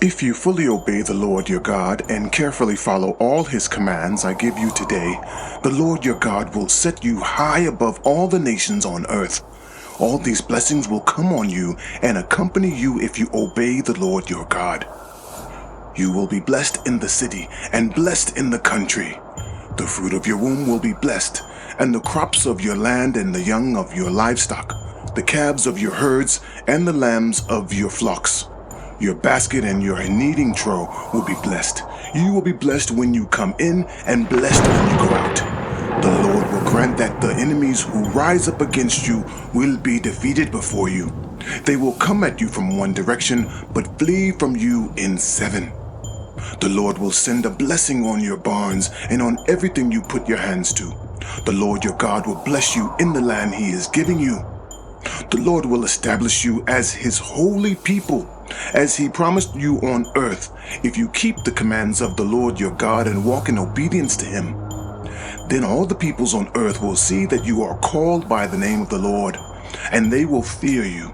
If you fully obey the Lord your God and carefully follow all his commands I give you today, the Lord your God will set you high above all the nations on earth. All these blessings will come on you and accompany you if you obey the Lord your God. You will be blessed in the city and blessed in the country. The fruit of your womb will be blessed, and the crops of your land and the young of your livestock, the calves of your herds and the lambs of your flocks. Your basket and your kneading trough will be blessed. You will be blessed when you come in and blessed when you go out. The Lord will grant that the enemies who rise up against you will be defeated before you. They will come at you from one direction, but flee from you in seven. The Lord will send a blessing on your barns and on everything you put your hands to. The Lord your God will bless you in the land he is giving you. The Lord will establish you as his holy people, as he promised you on earth, if you keep the commands of the Lord your God and walk in obedience to him. Then all the peoples on earth will see that you are called by the name of the Lord, and they will fear you.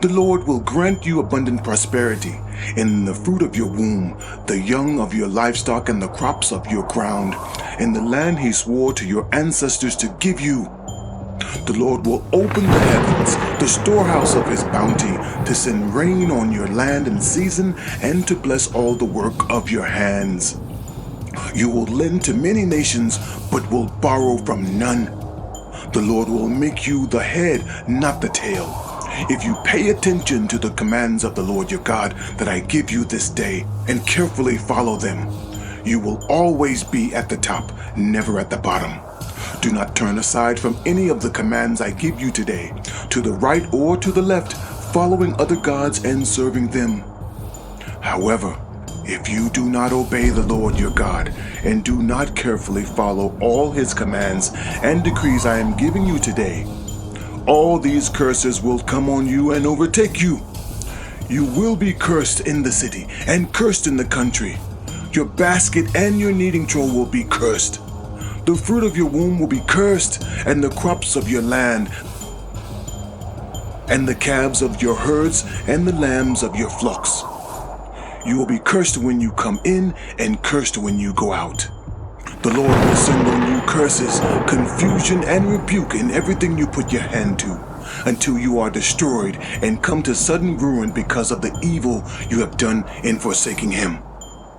The Lord will grant you abundant prosperity in the fruit of your womb, the young of your livestock and the crops of your ground, in the land he swore to your ancestors to give you. The Lord will open the heavens, the storehouse of his bounty, to send rain on your land in season and to bless all the work of your hands. You will lend to many nations, but will borrow from none. The Lord will make you the head, not the tail. If you pay attention to the commands of the Lord your God that I give you this day and carefully follow them, you will always be at the top, never at the bottom. Do not turn aside from any of the commands I give you today, to the right or to the left, following other gods and serving them. However, if you do not obey the Lord your God and do not carefully follow all his commands and decrees I am giving you today, all these curses will come on you and overtake you. You will be cursed in the city and cursed in the country. Your basket and your kneading trough will be cursed. The fruit of your womb will be cursed, and the crops of your land, and the calves of your herds, and the lambs of your flocks. You will be cursed when you come in, and cursed when you go out. The Lord will send on you curses, confusion, and rebuke in everything you put your hand to, until you are destroyed and come to sudden ruin because of the evil you have done in forsaking him.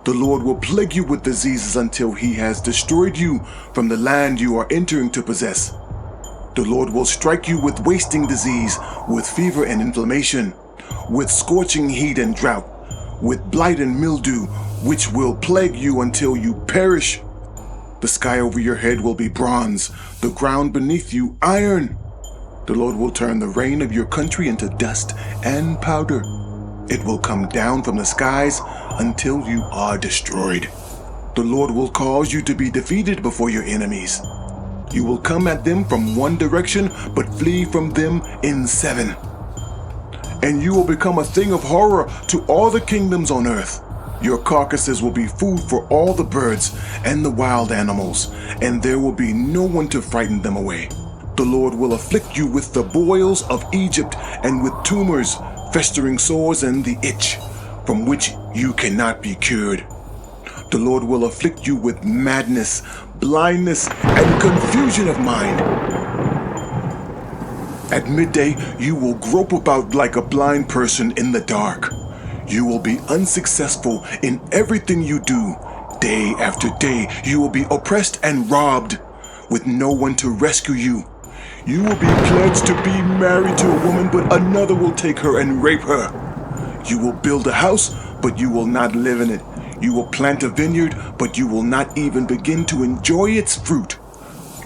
The Lord will plague you with diseases until he has destroyed you from the land you are entering to possess. The Lord will strike you with wasting disease, with fever and inflammation, with scorching heat and drought, with blight and mildew, which will plague you until you perish. The sky over your head will be bronze, the ground beneath you iron. The Lord will turn the rain of your country into dust and powder. It will come down from the skies until you are destroyed. The Lord will cause you to be defeated before your enemies. You will come at them from one direction, but flee from them in seven. And you will become a thing of horror to all the kingdoms on earth. Your carcasses will be food for all the birds and the wild animals, and there will be no one to frighten them away. The Lord will afflict you with the boils of Egypt and with tumors, festering sores, and the itch, from which you cannot be cured. The Lord will afflict you with madness, blindness, and confusion of mind. At midday, you will grope about like a blind person in the dark. You will be unsuccessful in everything you do. Day after day, you will be oppressed and robbed, with no one to rescue you. You will be pledged to be married to a woman, but another will take her and rape her. You will build a house, but you will not live in it. You will plant a vineyard, but you will not even begin to enjoy its fruit.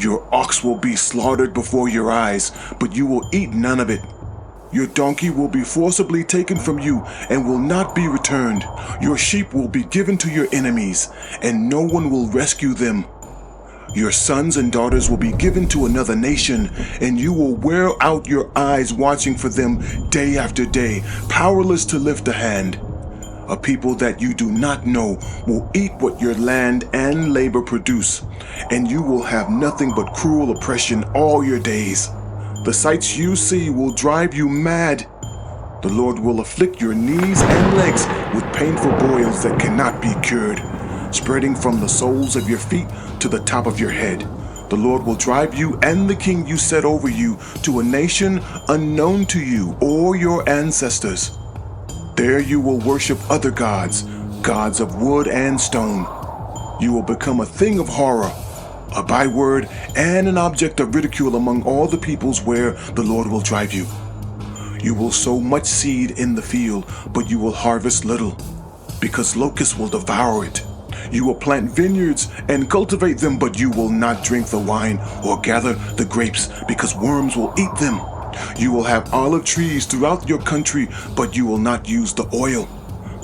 Your ox will be slaughtered before your eyes, but you will eat none of it. Your donkey will be forcibly taken from you and will not be returned. Your sheep will be given to your enemies, and no one will rescue them. Your sons and daughters will be given to another nation, and you will wear out your eyes watching for them day after day, powerless to lift a hand. A people that you do not know will eat what your land and labor produce, and you will have nothing but cruel oppression all your days. The sights you see will drive you mad. The Lord will afflict your knees and legs with painful boils that cannot be cured, spreading from the soles of your feet to the top of your head. The Lord will drive you and the king you set over you to a nation unknown to you or your ancestors. There you will worship other gods, gods of wood and stone. You will become a thing of horror, a byword, and an object of ridicule among all the peoples where the Lord will drive you. You will sow much seed in the field, but you will harvest little, because locusts will devour it. You will plant vineyards and cultivate them, but you will not drink the wine or gather the grapes, because worms will eat them. You will have olive trees throughout your country, but you will not use the oil,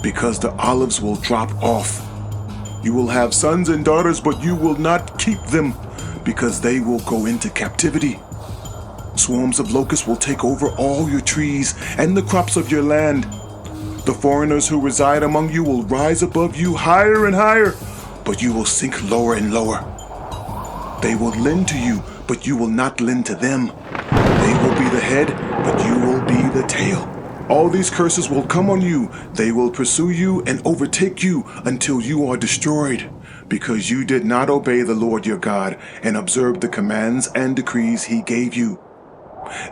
because the olives will drop off. You will have sons and daughters, but you will not keep them, because they will go into captivity. Swarms of locusts will take over all your trees and the crops of your land. The foreigners who reside among you will rise above you higher and higher, but you will sink lower and lower. They will lend to you, but you will not lend to them. They will be the head, but you will be the tail. All these curses will come on you. They will pursue you and overtake you until you are destroyed, because you did not obey the Lord your God and observe the commands and decrees he gave you.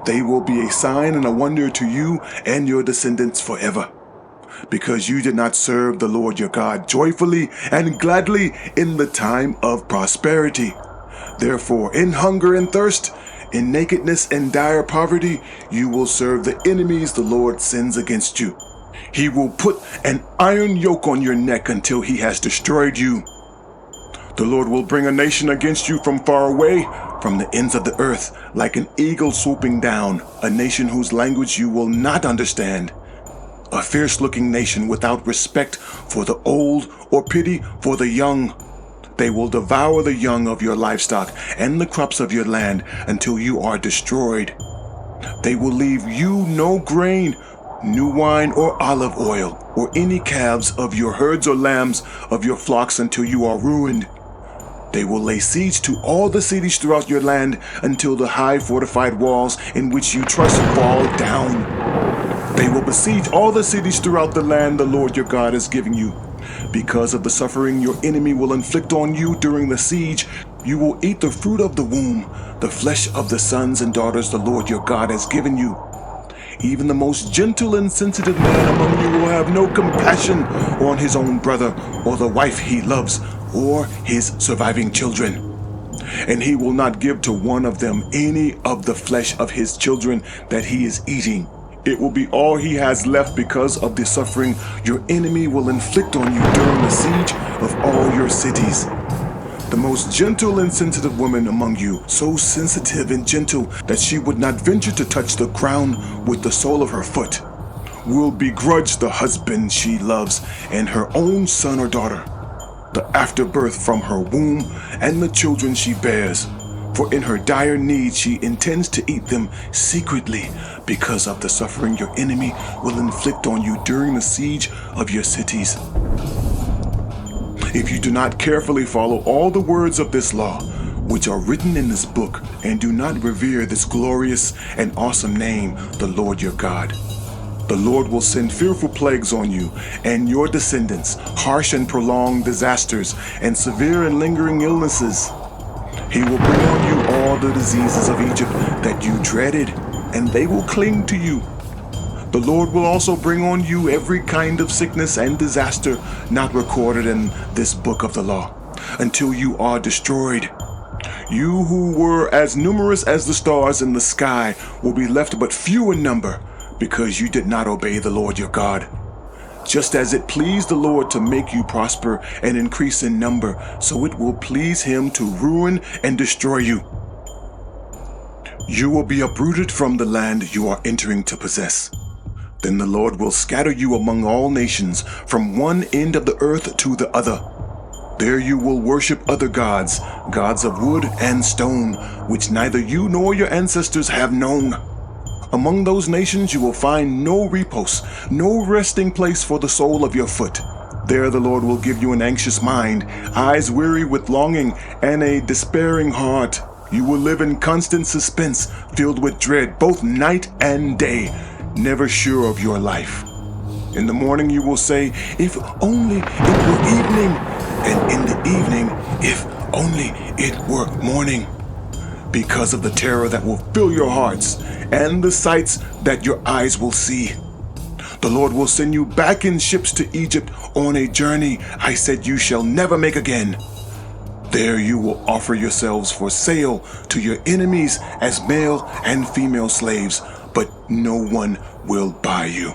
They will be a sign and a wonder to you and your descendants forever, because you did not serve the Lord your God joyfully and gladly in the time of prosperity. Therefore, in hunger and thirst, in nakedness and dire poverty, you will serve the enemies the Lord sends against you. He will put an iron yoke on your neck until he has destroyed you. The Lord will bring a nation against you from far away, from the ends of the earth, like an eagle swooping down, a nation whose language you will not understand. A fierce-looking nation without respect for the old or pity for the young. They will devour the young of your livestock and the crops of your land until you are destroyed. They will leave you no grain, new wine or olive oil, or any calves of your herds or lambs of your flocks until you are ruined. They will lay siege to all the cities throughout your land until the high fortified walls in which you trust fall down. They will besiege all the cities throughout the land the Lord your God is giving you. Because of the suffering your enemy will inflict on you during the siege, you will eat the fruit of the womb, the flesh of the sons and daughters the Lord your God has given you. Even the most gentle and sensitive man among you will have no compassion on his own brother or the wife he loves or his surviving children. And he will not give to one of them any of the flesh of his children that he is eating. It will be all he has left because of the suffering your enemy will inflict on you during the siege of all your cities. The most gentle and sensitive woman among you, so sensitive and gentle that she would not venture to touch the ground with the sole of her foot, will begrudge the husband she loves and her own son or daughter, the afterbirth from her womb and the children she bears. For in her dire need she intends to eat them secretly because of the suffering your enemy will inflict on you during the siege of your cities. If you do not carefully follow all the words of this law, which are written in this book, and do not revere this glorious and awesome name, the Lord your God, the Lord will send fearful plagues on you and your descendants, harsh and prolonged disasters, and severe and lingering illnesses. He will bring on you all the diseases of Egypt that you dreaded, and they will cling to you. The Lord will also bring on you every kind of sickness and disaster not recorded in this book of the law, until you are destroyed. You who were as numerous as the stars in the sky will be left but few in number, because you did not obey the Lord your God. Just as it pleased the Lord to make you prosper and increase in number, so it will please him to ruin and destroy you. You will be uprooted from the land you are entering to possess. Then the Lord will scatter you among all nations, from one end of the earth to the other. There you will worship other gods, gods of wood and stone, which neither you nor your ancestors have known. Among those nations you will find no repose, no resting place for the sole of your foot. There the Lord will give you an anxious mind, eyes weary with longing, and a despairing heart. You will live in constant suspense, filled with dread, both night and day, never sure of your life. In the morning you will say, if only it were evening, and in the evening, if only it were morning. Because of the terror that will fill your hearts and the sights that your eyes will see. The Lord will send you back in ships to Egypt on a journey I said you shall never make again. There you will offer yourselves for sale to your enemies as male and female slaves, but no one will buy you.